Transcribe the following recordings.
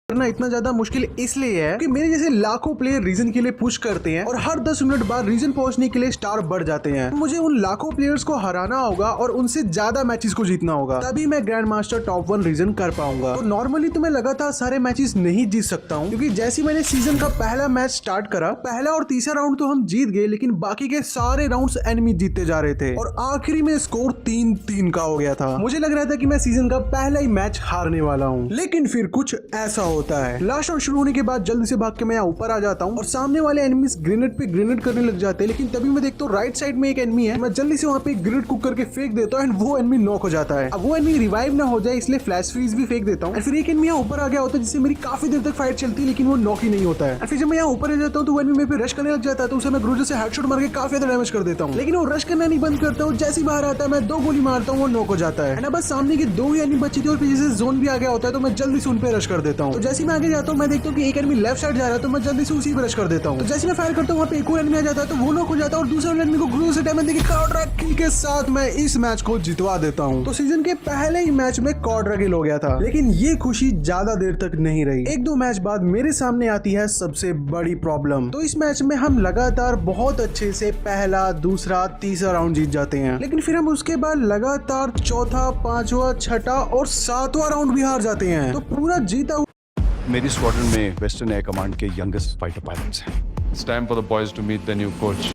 करना इतना ज्यादा मुश्किल इसलिए है कि मेरे जैसे लाखों प्लेयर रीजन के लिए पुश करते हैं और हर 10 मिनट बाद रीजन पहुंचने के लिए स्टार बढ़ जाते हैं। मुझे उन लाखों प्लेयर्स को हराना होगा और उनसे ज्यादा मैचेस को जीतना होगा, तभी मैं ग्रैंड मास्टर टॉप 1 रीजन कर पाऊंगा। तो नॉर्मली तो मैं लगातार सारे मैचेस नहीं जीत सकता हूँ, क्योंकि जैसे मैंने सीजन का पहला मैच स्टार्ट करा, पहला और तीसरा राउंड तो हम जीत गए, लेकिन बाकी के सारे राउंड्स एनिमी जीतते जा रहे थे और आखिरी में स्कोर 3-3 का हो गया था। मुझे लग रहा था कि मैं सीजन का पहला ही मैच हारने वाला हूँ, लेकिन फिर कुछ ऐसा होता है। लास्ट राउंड शुरू होने के बाद जल्दी से भाग के मैं यहाँ ऊपर आ जाता हूँ और सामने वाले एनिमीज ग्रेनेड पे ग्रेनेड करने लग जाते हैं, लेकिन तभी मैं देखता हूँ राइट साइड में एक एनिमी है। मैं जल्दी से वहाँ पे ग्रेनेड कुक करके फेंक देता हूँ एंड वो एनिमी नॉक हो जाता है। अब वो एनिमी रिवाइव ना हो जाए इसलिए फ्लैश फ्रीज भी फेंक देता हूँ। फिर एक एनिमी यहाँ ऊपर आ गया होता है जिससे मेरी काफी देर तक फाइट चलती है, लेकिन वो नॉक ही नहीं होता है। फिर जब मैं यहाँ ऊपर आ जाता हूँ तो वो एनिमी मेरे पे रश करने लग जाता है, तो उसे मैं ग्रोजर से हेडशॉट मार के काफी ज्यादा डैमेज कर देता हूँ, लेकिन वो रश करना नहीं बंद करता हूँ। जैसे ही बाहर आता है मैं 2 गोली मारता हूँ, वो नॉक हो जाता है। बस सामने की 2 ही एनिमी बची थी और पीछे से जोन भी आ गया होता है, तो मैं जल्दी से उन पे रश कर देता हूँ। तो जैसे मैं आगे जाता हूँ मैं देखता हूँ कि एक एनिमी लेफ्ट साइड जा रहा है, तो मैं जल्दी से उसी पे रश कर देता हूँ। तो जैसे मैं फायर करता हूँ वहाँ पे एक और एनिमी आ जाता है, तो वो नॉक हो जाता है और दूसरा एनिमी को ग्रोजर से डैमेज देके क्वाड्रा किल के साथ मैं इस मैच को जितवा देता हूँ। तो सीजन के पहले ही मैच में क्वाड्रा किल हो गया था, लेकिन ये खुशी ज्यादा देर तक नहीं रही। 1-2 मैच बाद मेरे सामने आती है सबसे बड़ी प्रॉब्लम। तो इस मैच में हम लगातार बहुत अच्छे से पहला, दूसरा, तीसरा राउंड जीत जाते हैं, लेकिन फिर हम उसके बाद लगातार चौथा, पांचवा, छठा और 7वां राउंड भी हार जाते हैं। तो पूरा जीता मेरी स्क्वाड्रन में वेस्टर्न एयर कमांड के यंगेस्ट फाइटर पायलट्स हैं। It's time for the boys to meet the new coach.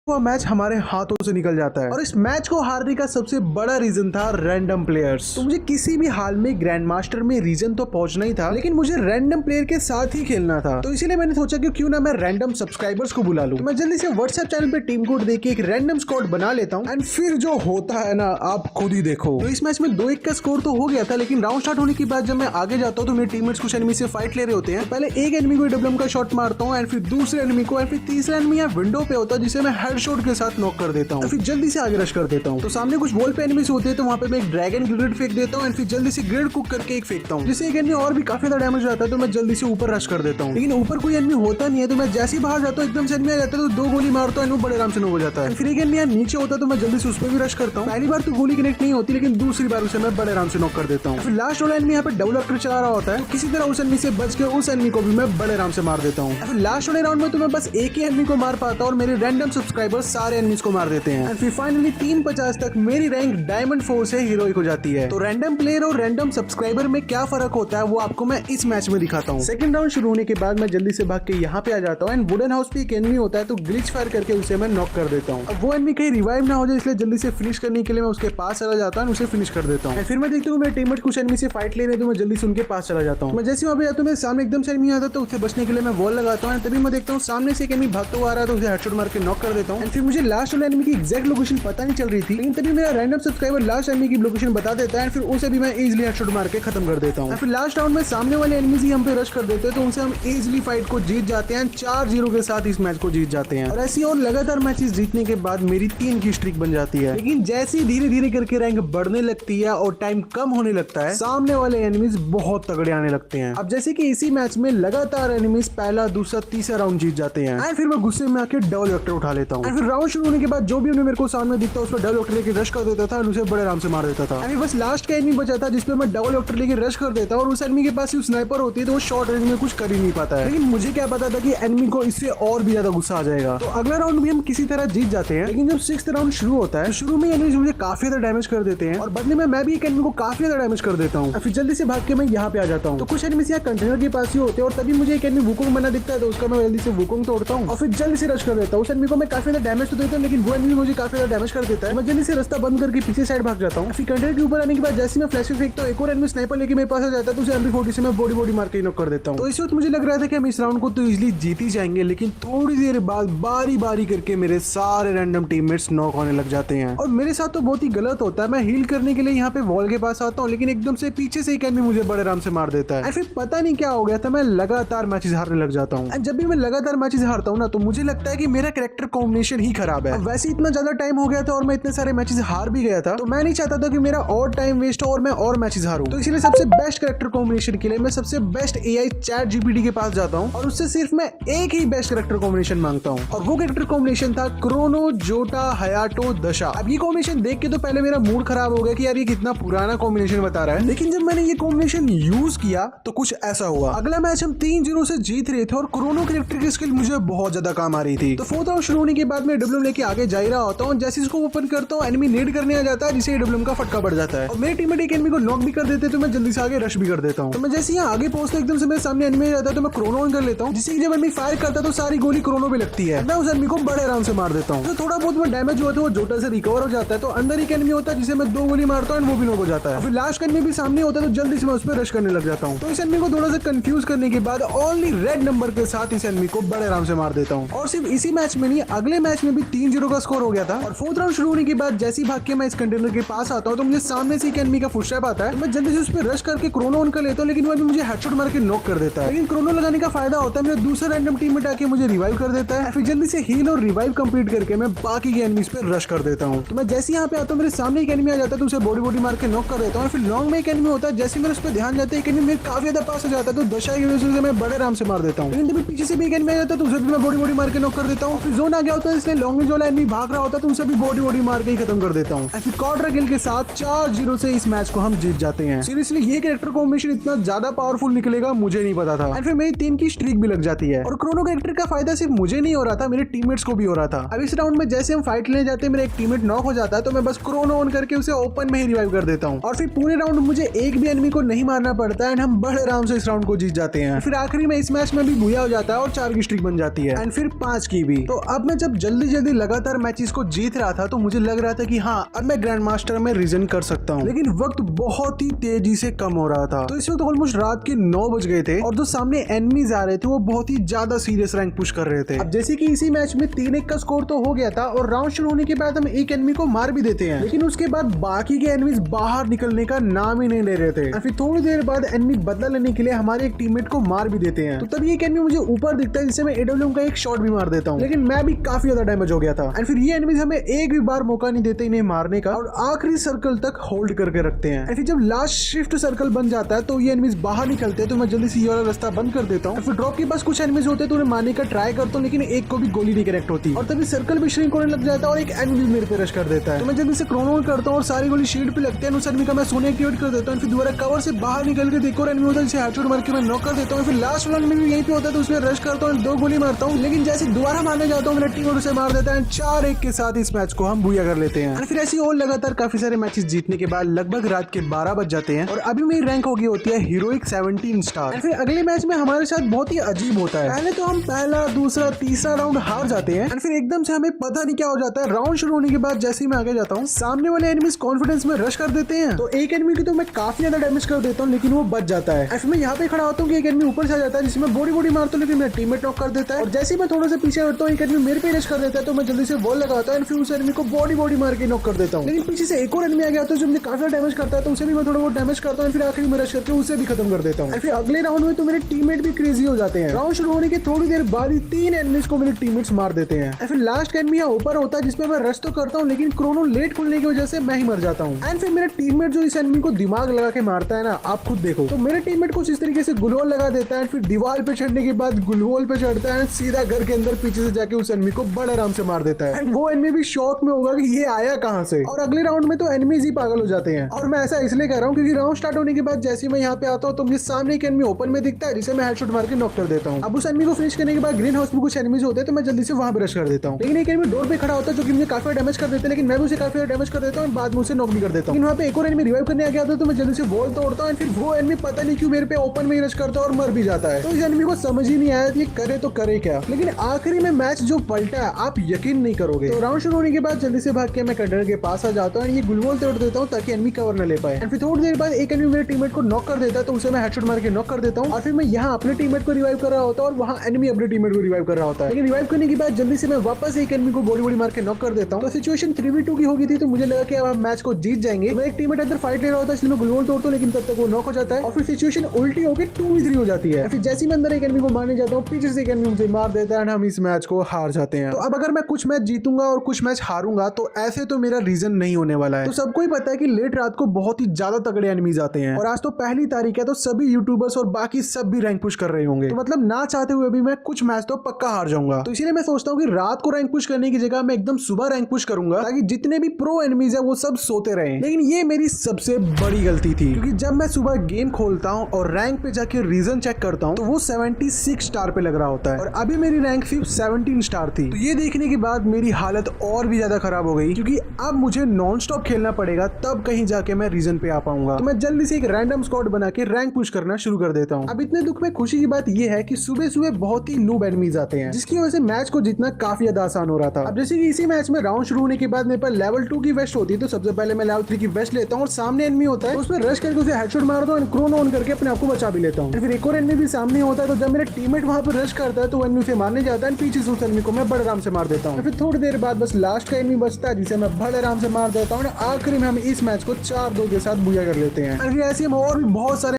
Match हमारे हाथों से निकल जाता है और इस मैच को हारने का सबसे बड़ा रीजन था रैंडम प्लेयर्स। तो मुझे किसी भी हाल में ग्रैंड मास्टर में रीजन तो पहुंचना ही था, लेकिन मुझे रैंडम प्लेयर के साथ ही खेलना था। तो इसीलिए मैंने सोचा कि क्यों ना मैं रैंडम सब्सक्राइबर्स को बुला लूं। तो मैं जल्दी से व्हाट्सएप चैनल पे टीम कोड देके एक रैंडम स्क्वाड बना लेता हूँ एंड फिर जो होता है ना आप खुद ही देखो। तो इस मैच में 2-1 का स्कोर तो हो गया था, लेकिन राउंड स्टार्ट होने के बाद जब मैं आगे जाता हूँ तो मेरे टीममेट्स कुछ एनिमी से फाइट ले रहे होते हैं। पहले एक एनिमी को डब्ल्यूएम का शॉट मारता हूँ एंड फिर दूसरे एनिमी को, एंड फिर तीसरा एनिमी यहाँ विंडो पे होता है जिसे मैं हेडशॉट के साथ नॉक कर देता हूँ। फिर जल्दी से आगे रश कर देता हूँ। तो सामने कुछ वॉल पे एनिमीज होते हैं, तो वहाँ पे मैं एक ड्रैगन ग्रेनेड फेंक देता हूँ एंड फिर जल्दी से ग्रेनेड कुक करके एक फेंकता हूँ, जिससे एक एनिमी और भी काफी ज्यादा डैमेज आता है। तो मैं जल्दी से ऊपर रश कर देता हूँ, लेकिन ऊपर कोई एनिमी होता नहीं है। तो मैं जैसे ही बाहर जाता हूँ एकदम से एनिमी आ जाता है, तो 2 गोली मारता हूँ, बड़े आराम से नॉक हो जाता है। फिर एक एनिमी नीचे होता है, तो मैं जल्दी से उस पर भी रश करता हूँ। पहली बार तो गोली कनेक्ट नहीं होती, लेकिन दूसरी बार उसे मैं बड़े आराम से नॉक कर देता हूँ। फिर लास्ट वाला एनिमी यहाँ पे डबल ऑक्टर चला रहा होता है, तो किसी तरह उस एनिमी से बच के उस एनिमी को भी मैं बड़े आराम से मार देता हूँ। फिर लास्ट वाले राउंड में तो मैं बस एक ही एनिमी को मार पाता हूँ और मेरे रैंडम सब्सक्राइबर्स सारे एनिमीज को मार देते हैं। फिर फाइनली 350 तक मेरी रैंक डायमंड 4 से हीरोइक हो जाती है। तो रैंडम प्लेयर और रैंडम सब्सक्राइबर में क्या फर्क होता है वो आपको मैं इस मैच में दिखाता हूँ। सेकंड राउंड शुरू होने के बाद मैं जल्दी से भाग के यहाँ पे आ जाता हूँ एंड वुडन हाउस पे एक एनिमी होता है, तो ग्लिच फायर करके उसे मैं नॉक कर देता हूँ। अब वो एनिमी कहीं रिवाइव ना हो जाए इसलिए जल्दी से फिनिश करने के लिए मैं उसके पास चला जाता हूँ, उसे फिनिश कर देता हूँ। फिर मैं देखता हूँ मेरे टीममेट कुछ एनिमी से फाइट ले रहे हैं, तो मैं जल्दी से उनके पास चला जाता हूँ। मैं जैसे वहाँ पे जाता हूँ मेरे सामने एकदम से एनिमी आता है, तो उसे बचने के लिए मैं वॉल लगाता हूँ। तभी मैं देखता हूँ सामने से एक एनिमी भागता हुआ आ रहा है, तो उसे हेडशॉट मार के नॉक कर देता हूँ। फिर मुझे लास्ट वाले एनिमी की एग्जैक्ट लोकेशन पता नहीं चल रही थी, लेकिन तभी मेरा रैंडम सब्सक्राइबर लास्ट एनिमी की लोकेशन बता देता है, फिर उसे भी मैं इजीली हेडशॉट मार के खत्म कर देता हूँ। फिर लास्ट राउंड में सामने वाले एनिमीज ही हम पे रश कर देते हैं, तो उनसे हम इजीली फाइट को जीत जाते हैं। 4-0 के साथ इस मैच को जीत जाते हैं और ऐसी और लगातार मैचेस जीतने के बाद मेरी 3 की स्ट्रिक बन जाती है। लेकिन जैसे ही धीरे धीरे करके रैंक बढ़ने लगती है और टाइम कम होने लगता है, सामने वाले एनिमीज बहुत तगड़े आने लगते हैं। अब जैसे कि इसी मैच में लगातार एनिमीज पहला, दूसरा, तीसरा राउंड जीत जाते हैं एंड फिर मैं गुस्से में आके डबल वेक्टर उठा लेता हूँ। फिर राउंड शुरू होने के बाद जो भी उन्हें मेरे को सामने दिखता है उस पर डबल वेक्टर लेके रश कर देता था और उसे बड़े आराम से मार देता था। अभी बस लास्ट का एनिमी बचा था जिसपे मैं डबल वेक्टर लेके रश कर देता और उस एनिमी के पास सिर्फ स्नाइपर होती है, तो वो शॉर्ट रेंज में कुछ कर ही नहीं पाता है। लेकिन मुझे क्या पता था कि एनिमी को इससे और भी ज्यादा गुस्सा आ जाएगा। तो अगला राउंड भी हम किसी तरह जीत जाते हैं, लेकिन जब 6th राउंड शुरू होता है तो शुरू में एनिमीज मुझे काफी ज्यादा डैमेज कर देते हैं और बदले में मैं भी एक एनिमी को काफी ज्यादा डैमेज कर देता हूँ। फिर जल्दी से भाग के मैं यहाँ पे आ जाता हूँ। तो कुछ एनिमीज यहाँ कंटेनर के पास ही होते हैं और तभी मुझे एक एनिमी वुकोंग बना दिखता है, तो उसका मैं जल्दी से वुकोंग तोड़ता हूँ और फिर जल्दी से रश कर देता हूँ। उस एनिमी को मैं काफी ज्यादा डैमेज तो देता हूँ, लेकिन वो एनिमी मुझे काफी ज्यादा डैमेज कर देता है। मैं जल्दी से रास्ता बंद करके पीछे साइड भाग जाता हूँ। फिर कंटेनर के ऊपर आने के बाद जैसे मैं फ्लैश फेंकता हूँ, एक और एनिमी स्नाइपर लेके मेरे पास आ जाता है, तो उसे MP40 से मैं बॉडी मार के नॉक कर देता हूँ। तो इस वक्त मुझे लग रहा था कि हम इस राउंड को तो इजीली जीत ही जाएंगे, लेकिन थोड़ी देर बाद बारी बारी करके मेरे सारे रैंडम टीममेट्स नॉक होने लग जाते हैं और मेरे साथ तो बहुत ही गलत होता है। मैं हील करने के लिए यहाँ पे वॉल के पास आता हूँ, लेकिन एकदम से पीछे से एक एनिमी मुझे बड़े आराम से मार देता है। फिर पता नहीं क्या हो गया था, मैं लगातार मैचेस हारने लग जाता हूँ। जब भी मैं लगातार मैचेस हारता हूँ ना, तो मुझे लगता है कि मेरा कैरेक्टर कॉम्बिनेशन कॉम्बिनेशन ही खराब है। वैसे इतना ज्यादा टाइम हो गया था और मैं इतने सारे मैचेस हार भी गया था, तो मैं नहीं चाहता था कि मेरा और टाइम वेस्ट हो और मैं और मैचेस हारूं। तो इसलिए सबसे बेस्ट कैरेक्टर कॉम्बिनेशन के लिए मैं सबसे बेस्ट एआई चैट जीपीटी के पास जाता हूं और उससे सिर्फ मैं एक ही बेस्ट कैरेक्टर कॉम्बिनेशन मांगता हूं, और वो कैरेक्टर कॉम्बिनेशन था क्रोनो जोटा हयाटो दशा। अब ये कॉम्बिनेशन देख के तो पहले मेरा मूड खराब हो गया कि यार ये कितना पुराना कॉम्बिनेशन बता रहा है, लेकिन जब मैंने ये कॉम्बिनेशन यूज किया तो कुछ ऐसा हुआ। अगला मैच हम 3-0 से जीत रहे थे और क्रोनो कैरेक्टर की स्किल मुझे बहुत ज्यादा काम आ रही थी। तो फोर्थ राउंड शुरू होने के बाद मैं डब्ल्यूएम लेके आगे जा ही रहा होता हूँ, जैसे इसको ओपन करता हूँ एनिमी नेड करने आ जाता है, जिसे डब्ल्यूएम का फटका पड़ जाता है और मेरे टीममेट एक एनिमी को नॉक भी कर देते तो मैं जल्दी से आगे रश भी कर देता हूँ। तो मैं जैसे यहाँ आगे पहुंचता एकदम से मेरे सामने एनिमी रहता है तो मैं क्रोनो ऑन कर लेता हूँ, जिससे जब एनिमी फायर करता है तो सारी गोली क्रोनो पे लगती है। मैं उस एनिमी को बड़े आराम से मार देता हूँ। तो थोड़ा बहुत डैमेज हुआ था वो जोटा से रिकवर हो जाता है। तो अंदर एक एनिमी होता है जिसे मैं 2 गोली मारता हूँ, वो भी नॉक हो जाता है। फिर लास्ट एनिमी भी सामने होता है तो जल्दी से मैं उस पर रश करने लग जाता हूँ। तो इस एनिमी को थोड़ा सा कंफ्यूज करने के बाद ओनली रेड नंबर के साथ इस एनिमी को बड़े आराम से मार देता हूँ। और सिर्फ इसी मैच में नहीं, अगले मैच में भी 3-0 का स्कोर हो गया था। और फोर्थ राउंड शुरू होने के बाद जैसे ही भाग के मैं इस कंटेनर के पास आता हूँ तो मुझे सामने से एक एनिमी का फुटस्टेप आता है। मैं जल्दी से उस पर रश करके क्रोनो ऑन कर लेता हूँ, लेकिन वो भी मुझे हेडशॉट मार के नॉक कर देता है। लेकिन क्रोनो लगाने का फायदा होता है मेरा दूसरा रैंडम टीममेट आके मुझे रिवाइव कर देता है। फिर जल्दी से हील और रिवाइव कंप्लीट करके मैं बाकी के एनिमीज पे रश कर देता हूँ। तो मैं जैसे यहाँ पे आता हूँ मेरे सामने एक एनिमी आ जाता है तो उसे बॉडी मार के नॉक कर देता हूँ। फिर लॉन्ग में एक एनिमी होता है, जैसे मेरे उस पर ध्यान जाता है एक एनिमी मेरे काफी ज्यादा पास हो जाता है तो दशा की वजह से मैं बड़े आराम से मार देता हूँ। लेकिन जब पीछे से भी एक एनिमी आ जाता है तो उसे भी मैं बॉडी मार के नॉक कर देता हूँ। फिर जोन आ गया होता है इसलिए लॉन्ग में जो एनिमी भाग रहा होता है तो उसे भी बॉडी मार के ही खत्म कर देता हूँ। फिर क्वाड्रा किल के साथ 4-0 से इस मैच को हम जीत जाते हैं। सीरियसली ये कैरेक्टर कॉम्बिनेशन इतना ज्यादा पावरफुल निकलेगा मुझे नहीं पता था। एंड फिर मेरी 3 की स्ट्रीक भी लग जाती है और क्रोनो कैरेक्टर का फायदा सिर्फ मुझे नहीं हो रहा था, मेरे टीममेट्स को भी हो रहा था। अब इस राउंड में जैसे हम फाइट लेने जाते हैं मेरा एक टीममेट नॉक हो जाता है तो मैं बस क्रोनो ऑन करके उसे ओपन में ही रिवाइव कर देता हूँ और फिर पूरे राउंड मुझे एक भी एनिमी को नहीं मारना पड़ता है एंड हम बड़े आराम से इस राउंड को जीत जाते हैं। फिर आखिरी में इस मैच में भी भूया हो जाता है और 4 की स्ट्रीक बन जाती है एंड फिर 5 की भी। तो अब मैं जब जल्दी लगातार मैचेस को जीत रहा था तो मुझे लग रहा था कि हाँ अब मैं ग्रैंड मास्टर में रीजन कर सकता हूँ, लेकिन वक्त बहुत ही तेजी से कम हो रहा था। तो इस वक्त ऑलमोस्ट रात के 9 बज गए थे और जो सामने एनिमीज आ रहे थे वो बहुत ही ज्यादा सीरियस रैंक पुश कर रहे थे। अब जैसे कि इसी मैच में 3-1 का स्कोर तो हो गया था और राउंड शुरू होने के बाद हम एक एनिमी को मार भी देते हैं, लेकिन उसके बाद बाकी के एनिमीज बाहर निकलने का नाम ही नहीं ले रहे थे। फिर थोड़ी देर बाद एनिमी बदला लेने के लिए हमारे एक टीममेट को मार भी देते हैं। तो तभी एक एनिमी मुझे ऊपर दिखता है जिससे मैं एडब्ल्यूएम का एक शॉट भी मार देता हूँ, लेकिन मैं भी काफी ज्यादा डैमेज हो गया था। एंड फिर ये एनिमीज हमें एक भी बार मौका नहीं देते इन्हें मारने का और आखिरी सर्कल तक होल्ड करके रखते हैं। फिर जब लास्ट शिफ्ट सर्कल बन जाता है तो ये एनिमीज बाहर निकलते हैं तो मैं जल्दी से ये वाला रास्ता बंद कर देता हूँ। फिर ड्रॉप के पास कुछ एनिमीज होते हैं तो उन्हें मारने का ट्राई करता हूँ, लेकिन एक को भी गोली नहीं कनेक्ट होती और तभी सर्कल भी श्रिंक होने लग जाता है और एक एनिमी मेरे पे रश कर देता है। तो मैं जल्दी से क्रोनो ऑन करता हूँ और सारी गोली शील्ड पे लगते हैं। उस एनिमी का मैं सोने एक्टिवेट कर देता हूँ। फिर दोबारा कवर से बाहर निकल के देखो एनिमी होता है जिसे हेडशॉट मार के मैं नॉक कर देता हूँ। फिर लास्ट वाला एनिमी भी यहीं पे होता है तो उसमें रश करता हूँ, 2 गोली मारता हूँ, लेकिन जैसे दोबारा मारने जाता हूँ मेरा टीम उसे मार देता है। 4-1 के साथ इस मैच को हम बुया कर लेते हैं। फिर ऐसी और लगातार काफी सारे मैचेस जीतने के बाद लगभग रात के 12 बज जाते हैं और अभी मेरी रैंक हो गई होती है हीरोइक 17 स्टार। फिर अगले मैच में हमारे साथ बहुत ही अजीब होता है। पहले तो हम पहला, दूसरा, तीसरा राउंड हार जाते हैं और फिर एकदम से हमें पता नहीं क्या हो जाता है। राउंड शुरू होने के बाद जैसे ही मैं आगे जाता हूँ सामने वाले एनिमीज कॉन्फिडेंस में रश कर देते हैं। तो एक एनिमी की तो मैं काफी ज्यादा डैमेज कर देता हूँ, लेकिन वो बच जाता है। फिर मैं यहाँ पे खड़ा होता हूँ कि एक एनिमी ऊपर से आ जाता है जिसमें बॉडी मारता हूँ, लेकिन मेरा टीममेट नॉक कर देता है। और जैसे ही मैं थोड़ा सा पीछे हटता हूँ एक एनिमी मेरे पे रश कर देता है तो मैं जल्दी से वॉल लगाता हूँ, फिर उस एनिमी को बॉडी मार के नॉक कर देता हूँ। लेकिन पीछे से एक और एनिमी आ गया तो जो मुझे काफी डैमेज करता है तो उसे भी मैं थोड़ा बहुत डैमेज करता हूँ। फिर आखिर में रश करके उसे भी खत्म कर देता हूँ। फिर अगले राउंड में तो मेरे टीममेट भी क्रेजी हो जाते हैं। राउंड शुरू होने के थोड़ी देर बाद ही 3 एनिमीज को मेरे टीममेट्स मार देते हैं। फिर लास्ट एनिमी यहाँ ऊपर होता है जिसमें मैं रश तो करता हूँ, लेकिन क्रोनो लेट खुलने की वजह से मैं ही मर जाता हूँ। एंड फिर मेरा टीममेट जो इस एनिमी को दिमाग लगा के मारता है ना, आप खुद देखो। तो मेरे टीममेट कुछ इस तरीके से गुलवोल लगा देता है, फिर दीवार पे चढ़ने के बाद गुलवोल पे चढ़ता है, सीधा घर के अंदर पीछे से जाके उस एनिमी को बड़े आराम से मार देता है। वो एनिमी भी शॉक में होगा कि ये आया कहां से। और अगले राउंड में तो एनिमीज ही पागल हो जाते हैं। और मैं ऐसा इसलिए कह रहा हूँ क्योंकि राउंड स्टार्ट होने के बाद जैसे मैं यहाँ पे आता हूँ तो मुझे सामने एक एनिमी ओपन में दिखता है जिसे मैं हेडशॉट मार के नॉक कर देता हूँ। अब उस एनिमी को फिनिश करने के बाद ग्रीन हाउस में कुछ एनिमीज होते हैं तो मैं जल्दी से वहां पे रश कर देता हूँ, लेकिन एक एनिमी डोर पे खड़ा होता है जो कि मुझे काफी डैमेज कर देता है, लेकिन मैं भी उसे काफी डैमेज कर देता हूँ, बाद में उसे नॉक भी कर देता हूँ। वहाँ पे एक और एनिमी रिवाइव करने आ गया था तो मैं जल्दी से वॉल तोड़ता हूँ। फिर वो एनिमी पता नहीं क्यों मेरे पे ओपन में रश करता है और मर भी जाता है। तो इस एनिमी को समझ ही नहीं आया ये करे तो करे क्या, लेकिन आखिरी में मैच जो पलटा है आप यकीन नहीं करोगे। तो राउंड शुरू होने के बाद जल्दी से भाग के मैं कंटेनर के पास आ जाता हूँ, ये गुलवोल तोड़ देता हूँ ताकि एनिमी कवर न ले पाए। फिर थोड़ी देर बाद एक एनिमी मेरे टीममेट को नॉक कर देता है तो उसे मैं हेडशॉट मार के नॉक कर देता हूँ। और फिर मैं यहाँ अपने टीममेट को रिवाइव कर रहा होता है और वहाँ एनिमी अपने टीममेट को रिवाइव कर रहा होता है। लेकिन रिवाइव करने के बाद जल्दी से मैं वापस एक एनिमी को बॉडी मार के नॉक कर देता हूँ। तो सिचुएशन 3v2 की हो गई थी तो मुझे लगा कि अब हम मैच को जीत जाएंगे। मैं एक टीममेट अंदर फाइट ले रहा होता है इसलिए मैं गुलवोल तोड़ता हूँ, लेकिन तब तक वो नॉक हो जाता है और फिर सिचुएशन उल्टी होकर 2v3 हो जाती है। फिर जैसे मैं अंदर एक एनिमी को मारने जाता हूँ पीछे से एक एनिमी मुझे मार देता है और हम इस मैच को हार जाते हैं। हैं। तो अब अगर मैं कुछ मैच जीतूंगा और कुछ मैच हारूंगा तो ऐसे तो मेरा रीजन नहीं होने वाला है। तो सबको ही पता है कि लेट रात को बहुत ही ज्यादा तगड़े एनिमीज आते हैं और आज तो पहली तारीख है, तो सभी यूट्यूबर्स और बाकी सब भी रैंक पुश कर रहे होंगे। तो मतलब ना चाहते हुए भी मैं कुछ मैच तो पक्का हार जाऊंगा। तो इसीलिए मैं सोचता हूँ कि रात को रैंक पुश करने की जगह मैं एकदम सुबह रैंक पुश करूंगा ताकि जितने भी प्रो एनिमीज है वो सब सोते रहे। लेकिन ये मेरी सबसे बड़ी गलती थी, क्योंकि जब मैं सुबह गेम खोलता हूँ और रैंक पे जाके रीजन चेक करता हूँ तो वो 76 स्टार पे लग रहा होता है और अभी मेरी रैंक सिर्फ 17 स्टार थी। तो ये देखने के बाद मेरी हालत और भी ज्यादा खराब हो गई, क्योंकि अब मुझे नॉन स्टॉप खेलना पड़ेगा, तब कहीं जाके मैं रीजन पे आ पाऊंगा। तो मैं जल्दी से एक रैंडम स्क्वाड बना के रैंक पुश करना शुरू कर देता हूँ। अब इतने दुख में खुशी की बात यह है कि सुबह सुबह बहुत ही नूब एनिमीज आते हैं, जिसकी वजह से मैच को जीतना काफी ज्यादा आसान हो रहा था। अब जैसे कि इसी मैच में राउंड शुरू होने के बाद मेरे पास लेवल 2 की वेस्ट होती है, तो सबसे पहले मैं लेवल 3 की वेस्ट लेता हूँ और सामने एनिमी होता है तो उसमें रश करके उसे हेडशॉट मारता हूँ, क्रोन ऑन करके अपने आप को बचा भी लेता हूँ। फिर एक और एनिमी भी सामने होता है, तो जब मेरा टीममेट वहां पर रश करता है तो एनिमी उसे मारने जाता है, पीछे से उस एनिमी को मैं बड़े आराम से मार देता हूँ। फिर थोड़ी देर बाद बस लास्ट का एनिमी बचता है जिसे मैं बड़े आराम से मार देता हूँ। आखिरी में हम इस मैच को 4-2 के साथ बुया कर लेते हैं। ऐसे हम और भी बहुत सारे